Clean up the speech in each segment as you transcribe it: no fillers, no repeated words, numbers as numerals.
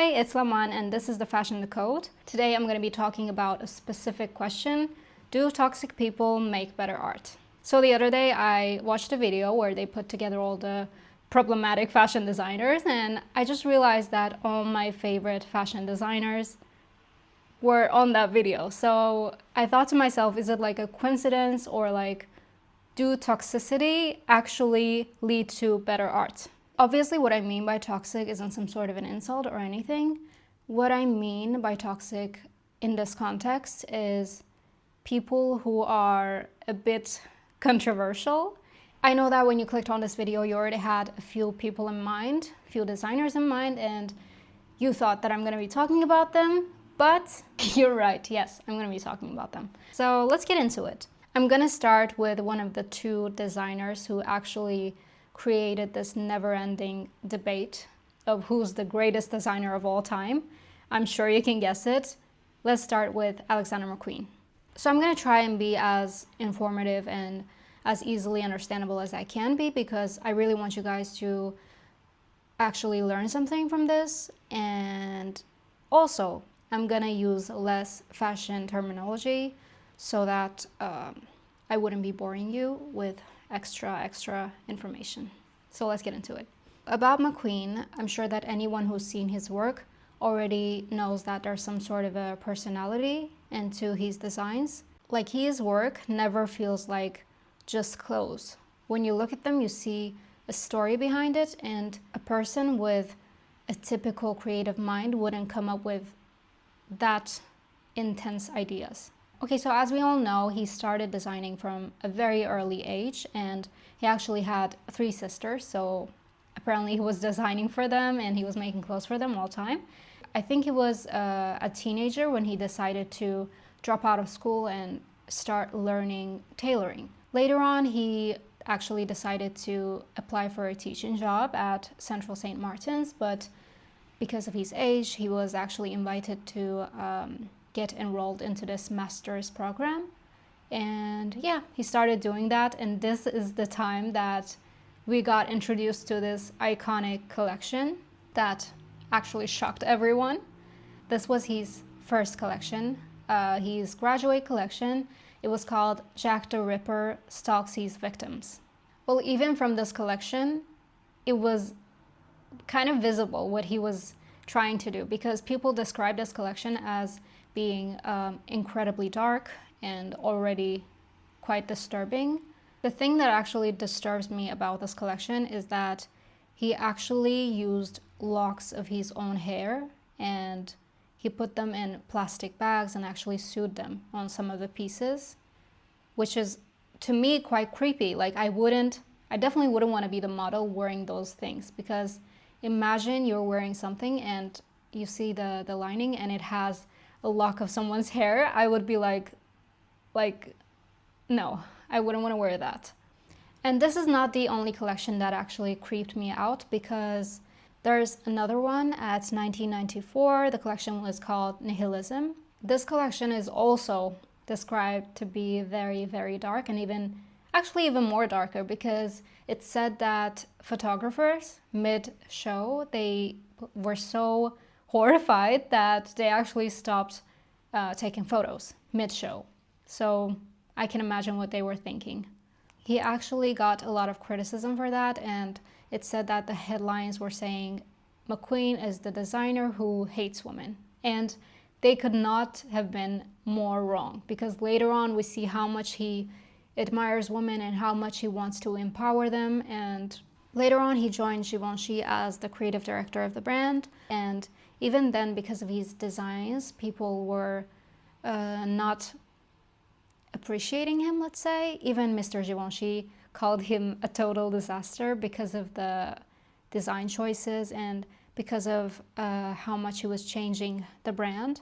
Hi, it's Laman and this is the Fashion Decode. Today I'm going to be talking about a specific question: do toxic people make better art? So the other day I watched a video where they put together all the problematic fashion designers, and I just realized that all my favorite fashion designers were on that video. So I thought to myself, is it like a coincidence, or like, do toxicity actually lead to better art? Obviously, what I mean by toxic isn't some sort of an insult or anything. What I mean by toxic in this context is people who are a bit controversial. I know that when you clicked on this video, you already had a few people in mind, a few designers in mind, and you thought that I'm going to be talking about them, but you're right, yes, I'm going to be talking about them. So let's get into it. I'm going to start with one of the two designers who actually created this never-ending debate of who's the greatest designer of all time. I'm sure you can guess it. Let's start with Alexander McQueen. So I'm going to try and be as informative and as easily understandable as I can be, because I really want you guys to actually learn something from this. And also, I'm going to use less fashion terminology so that I wouldn't be boring you with extra information. So let's get into it. About McQueen, I'm sure that anyone who's seen his work already knows that there's some sort of a personality into his designs. Like, his work never feels like just clothes. When you look at them, you see a story behind it, and a person with a typical creative mind wouldn't come up with that intense ideas. Okay, so as we all know, he started designing from a very early age, and he actually had 3 sisters, so apparently he was designing for them and he was making clothes for them all the time. I think he was a teenager when he decided to drop out of school and start learning tailoring. Later on, he actually decided to apply for a teaching job at Central St. Martin's, but because of his age, he was actually invited to get enrolled into this master's program. And yeah, he started doing that, and this is the time that we got introduced to this iconic collection that actually shocked everyone. This was his first collection, his graduate collection. It was called Jack the Ripper Stalks His Victims. Well, even from this collection, it was kind of visible what he was trying to do, because people described this collection as being incredibly dark and already quite disturbing. The thing that actually disturbs me about this collection is that he actually used locks of his own hair, and he put them in plastic bags and actually sewed them on some of the pieces, which is, to me, quite creepy. Like, I definitely wouldn't want to be the model wearing those things, because imagine you're wearing something and you see the lining and it has a lock of someone's hair. I would be like, no, I wouldn't want to wear that. And this is not the only collection that actually creeped me out, because there's another one at 1994. The collection was called Nihilism. This collection is also described to be very, very dark, and even more darker, because it said that photographers mid-show, they were so horrified that they actually stopped taking photos mid-show. So I can imagine what they were thinking. He actually got a lot of criticism for that, and it said that the headlines were saying McQueen is the designer who hates women. And they could not have been more wrong, because later on we see how much he admires women and how much he wants to empower them. And later on he joined Givenchy as the creative director of the brand, and even then, because of his designs, people were not appreciating him, let's say. Even Mr. Givenchy called him a total disaster because of the design choices and because of how much he was changing the brand.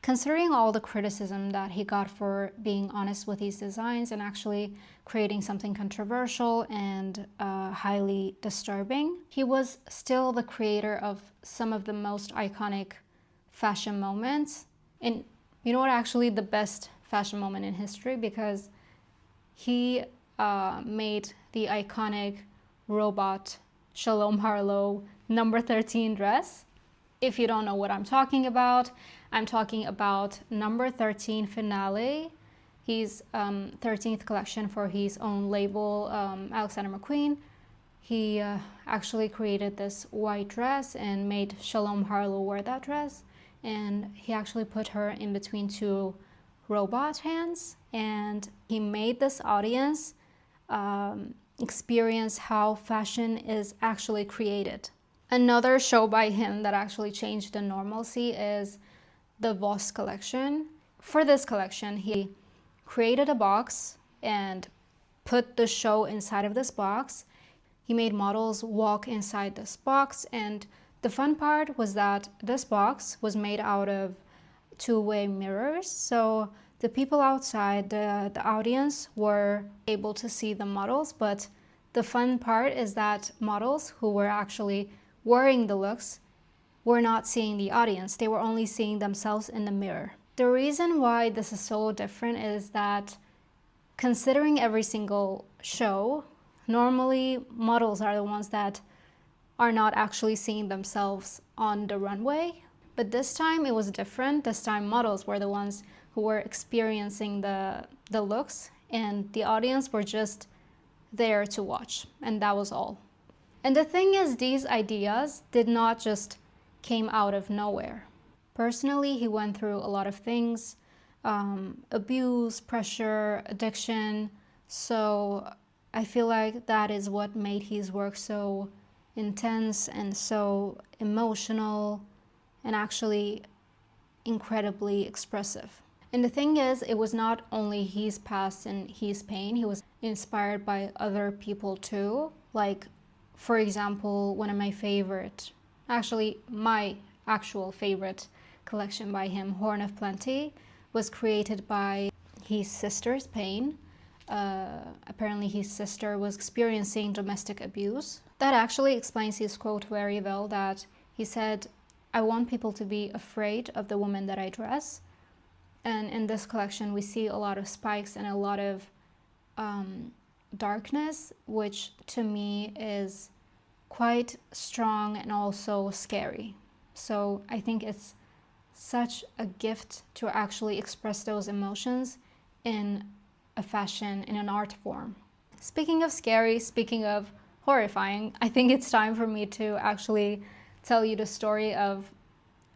Considering all the criticism that he got for being honest with his designs and actually creating something controversial and highly disturbing, he was still the creator of some of the most iconic fashion moments. And you know what, actually the best fashion moment in history, because he made the iconic robot Shalom Harlow number 13 dress. If you don't know what I'm talking about number 13 Finale. His 13th collection for his own label, Alexander McQueen. He actually created this white dress and made Shalom Harlow wear that dress. And he actually put her in between two robot hands. And he made this audience experience how fashion is actually created. Another show by him that actually changed the normalcy is the Voss collection. For this collection, he created a box and put the show inside of this box. He made models walk inside this box, and the fun part was that this box was made out of two-way mirrors, so the people outside, the audience, were able to see the models, but the fun part is that models who were actually wearing the looks were not seeing the audience. They were only seeing themselves in the mirror. The reason why this is so different is that, considering every single show, normally models are the ones that are not actually seeing themselves on the runway. But this time it was different. This time models were the ones who were experiencing the looks, and the audience were just there to watch, and that was all. And the thing is, these ideas did not just came out of nowhere. Personally, he went through a lot of things, abuse, pressure, addiction. So I feel like that is what made his work so intense and so emotional and actually incredibly expressive. And the thing is, it was not only his past and his pain, he was inspired by other people too. Like, for example, one of my favorite, actually my actual favorite collection by him, Horn of Plenty, was created by his sister's pain. Apparently his sister was experiencing domestic abuse. That actually explains his quote very well, that he said, "I want people to be afraid of the woman that I dress." And in this collection we see a lot of spikes and a lot of darkness, which to me is quite strong and also scary. So I think it's such a gift to actually express those emotions in a fashion, in an art form. Speaking of scary, speaking of horrifying, I think it's time for me to actually tell you the story of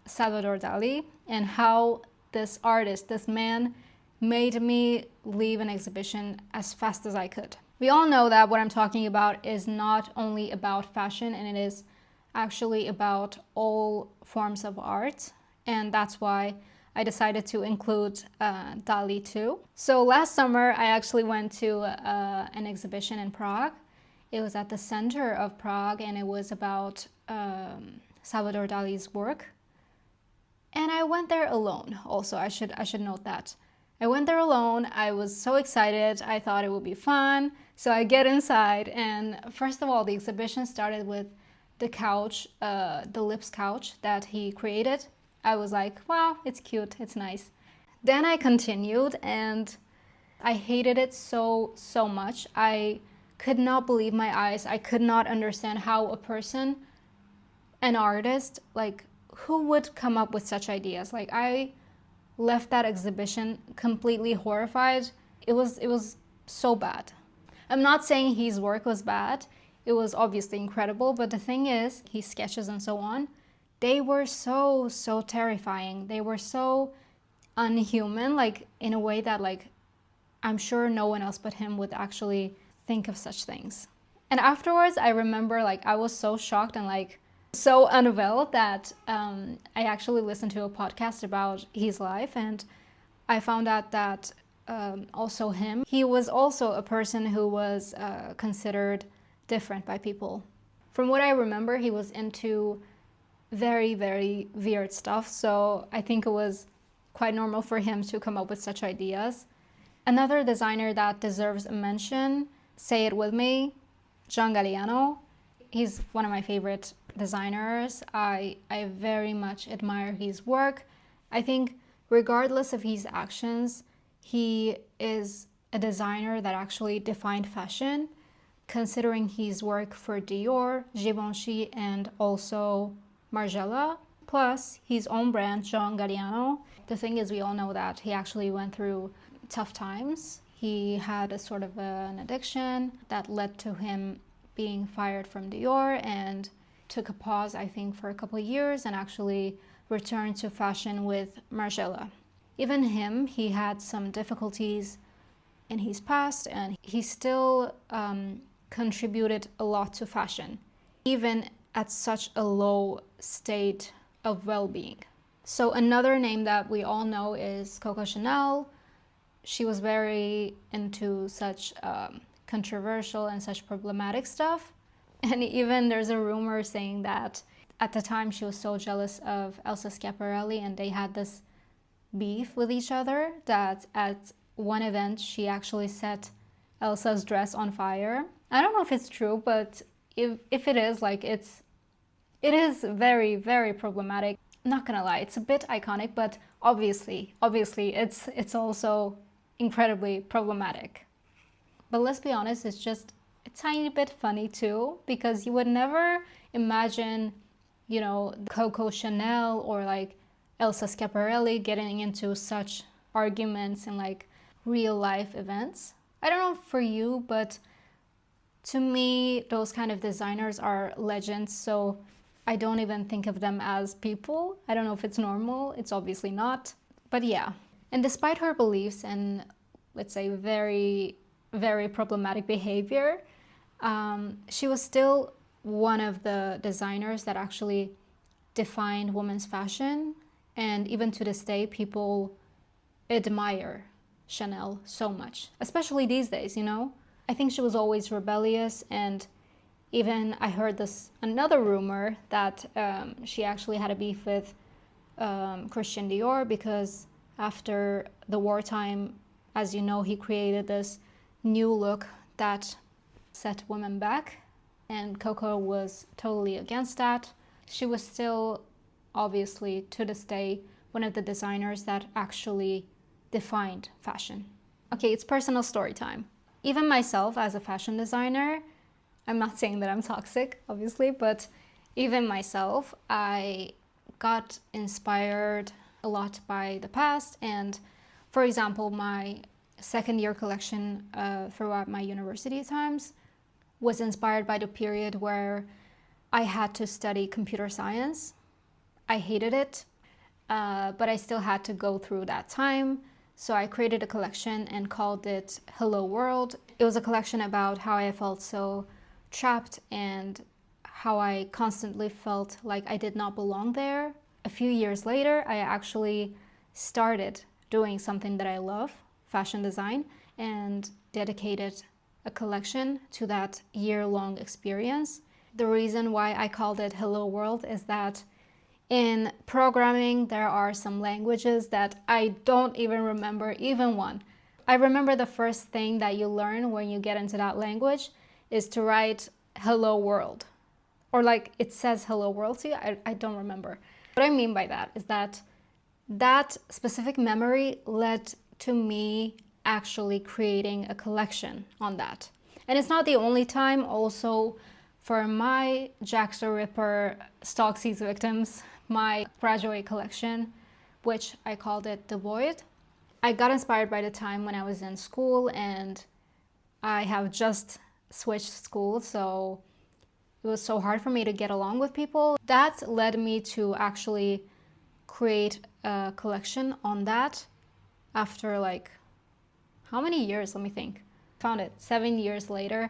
Salvador Dali and how this artist, this man, made me leave an exhibition as fast as I could. We all know that what I'm talking about is not only about fashion, and it is actually about all forms of art, and that's why I decided to include Dali too. So last summer I actually went to an exhibition in Prague. It was at the center of Prague, and it was about Salvador Dali's work. And I went there alone. Also, I should note that. I went there alone. I was so excited. I thought it would be fun. So I get inside, and first of all, the exhibition started with the couch, the Lips couch that he created. I was like, wow, it's cute, it's nice. Then I continued, and I hated it so much. I could not believe my eyes. I could not understand how a person, an artist, like, who would come up with such ideas? Like, I left that exhibition completely horrified. It was so bad. I'm not saying his work was bad. It was obviously incredible, but the thing is, his sketches and so on, they were so terrifying. They were so unhuman, like, in a way that, like, I'm sure no one else but him would actually think of such things. And afterwards, I remember, like, I was so shocked and, like, so unwell that I actually listened to a podcast about his life, and I found out that also he was also a person who was considered different by people. From what I remember, he was into very weird stuff, so I think it was quite normal for him to come up with such ideas. Another designer that deserves a mention, say it with me, John Galliano. He's one of my favorite designers. I very much admire his work. I think regardless of his actions, he is a designer that actually defined fashion, considering his work for Dior, Givenchy, and also Margiela. plus his own brand, Galliano. The thing is, we all know that he actually went through tough times. He had a sort of an addiction that led to him being fired from Dior and took a pause, I think, for a couple of years and actually returned to fashion with Margiela. Even him, he had some difficulties in his past, and he still contributed a lot to fashion, even at such a low state of well-being. So another name that we all know is Coco Chanel. She was very into such controversial and such problematic stuff. And even there's a rumor saying that at the time she was so jealous of Elsa Schiaparelli and they had this beef with each other that at one event she actually set Elsa's dress on fire. I don't know if it's true, but if it is, like, it is very, very problematic. Not gonna lie, it's a bit iconic, but obviously it's also incredibly problematic. But let's be honest, it's just a tiny bit funny too, because you would never imagine, you know, Coco Chanel or like Elsa Schiaparelli getting into such arguments in like real life events. I don't know for you, but to me, those kind of designers are legends, so I don't even think of them as people. I don't know if it's normal, it's obviously not, but yeah. And despite her beliefs and, let's say, very, very problematic behavior, she was still one of the designers that actually defined women's fashion. And even to this day, people admire Chanel so much, especially these days, you know? I think she was always rebellious, and even I heard another rumor that she actually had a beef with Christian Dior, because after the wartime, as you know, he created this new look that set women back, and Coco was totally against that. She was still, obviously, to this day, one of the designers that actually defined fashion. Okay, it's personal story time. Even myself as a fashion designer, I'm not saying that I'm toxic, obviously, but even myself, I got inspired a lot by the past. And for example, my second year collection throughout my university times was inspired by the period where I had to study computer science. I hated it, but I still had to go through that time. So I created a collection and called it Hello World. It was a collection about how I felt so trapped and how I constantly felt like I did not belong there. A few years later, I actually started doing something that I love, fashion design, and dedicated a collection to that year-long experience. The reason why I called it Hello World is that in programming, there are some languages that I don't even remember even one. I remember the first thing that you learn when you get into that language is to write Hello World. Or like it says Hello World to you, I don't remember. What I mean by that is that that specific memory led to me actually creating a collection on that. And it's not the only time. Also, for my Jack the Ripper Stalk Seeds victims, my graduate collection, which I called it The Void. I got inspired by the time when I was in school, and I have just switched schools, so it was so hard for me to get along with people. That led me to actually create a collection on that after like, how many years? Let me think. Found it 7 years later.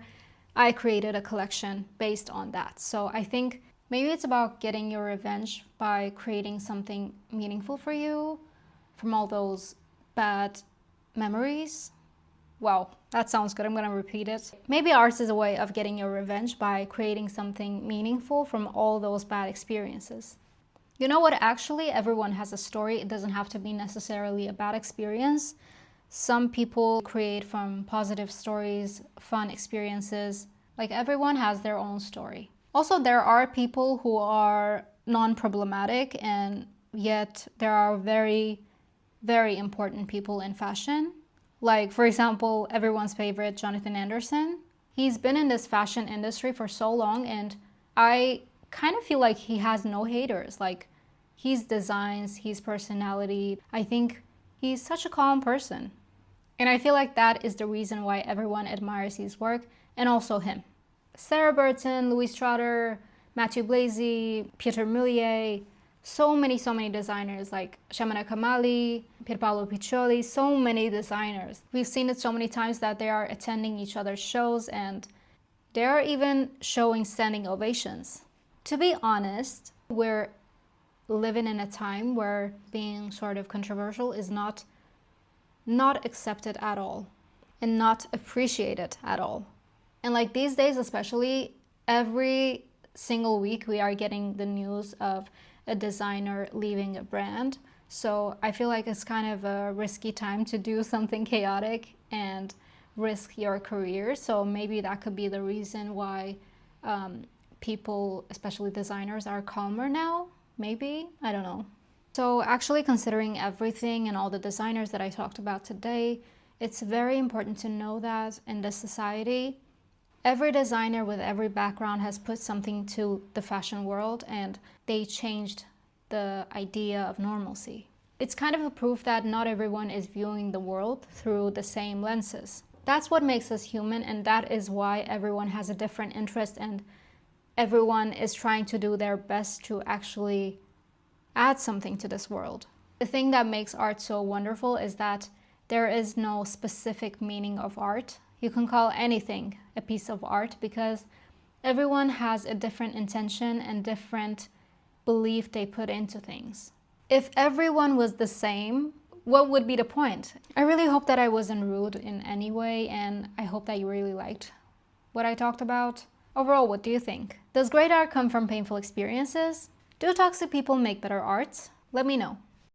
I created a collection based on that. So I think maybe it's about getting your revenge by creating something meaningful for you from all those bad memories. Wow, that sounds good. I'm gonna repeat it. Maybe art is a way of getting your revenge by creating something meaningful from all those bad experiences. You know what? Actually, everyone has a story. It doesn't have to be necessarily a bad experience. Some people create from positive stories, fun experiences. Like, everyone has their own story. Also, there are people who are non-problematic, and yet there are very, very important people in fashion. Like, for example, everyone's favorite Jonathan Anderson. He's been in this fashion industry for so long, and I kind of feel like he has no haters. Like, his designs, his personality. I think he's such a calm person. And I feel like that is the reason why everyone admires his work, and also him. Sarah Burton, Louis Trotter, Matthew Blazy, Pieter Mulier, so many designers like Shamana Kamali, Pierpaolo Piccioli, so many designers. We've seen it so many times that they are attending each other's shows and they are even showing standing ovations. To be honest, we're living in a time where being sort of controversial is not accepted at all and not appreciated at all. And like these days especially, every single week we are getting the news of a designer leaving a brand. So I feel like it's kind of a risky time to do something chaotic and risk your career. So maybe that could be the reason why people, especially designers, are calmer now. Maybe, I don't know. So actually, considering everything and all the designers that I talked about today, it's very important to know that in this society, every designer with every background has put something to the fashion world and they changed the idea of normalcy. It's kind of a proof that not everyone is viewing the world through the same lenses. That's what makes us human, and that is why everyone has a different interest and everyone is trying to do their best to actually add something to this world. The thing that makes art so wonderful is that there is no specific meaning of art. You can call anything a piece of art because everyone has a different intention and different belief they put into things. If everyone was the same, what would be the point? I really hope that I wasn't rude in any way, and I hope that you really liked what I talked about. Overall, what do you think? Does great art come from painful experiences? Do toxic people make better art? Let me know.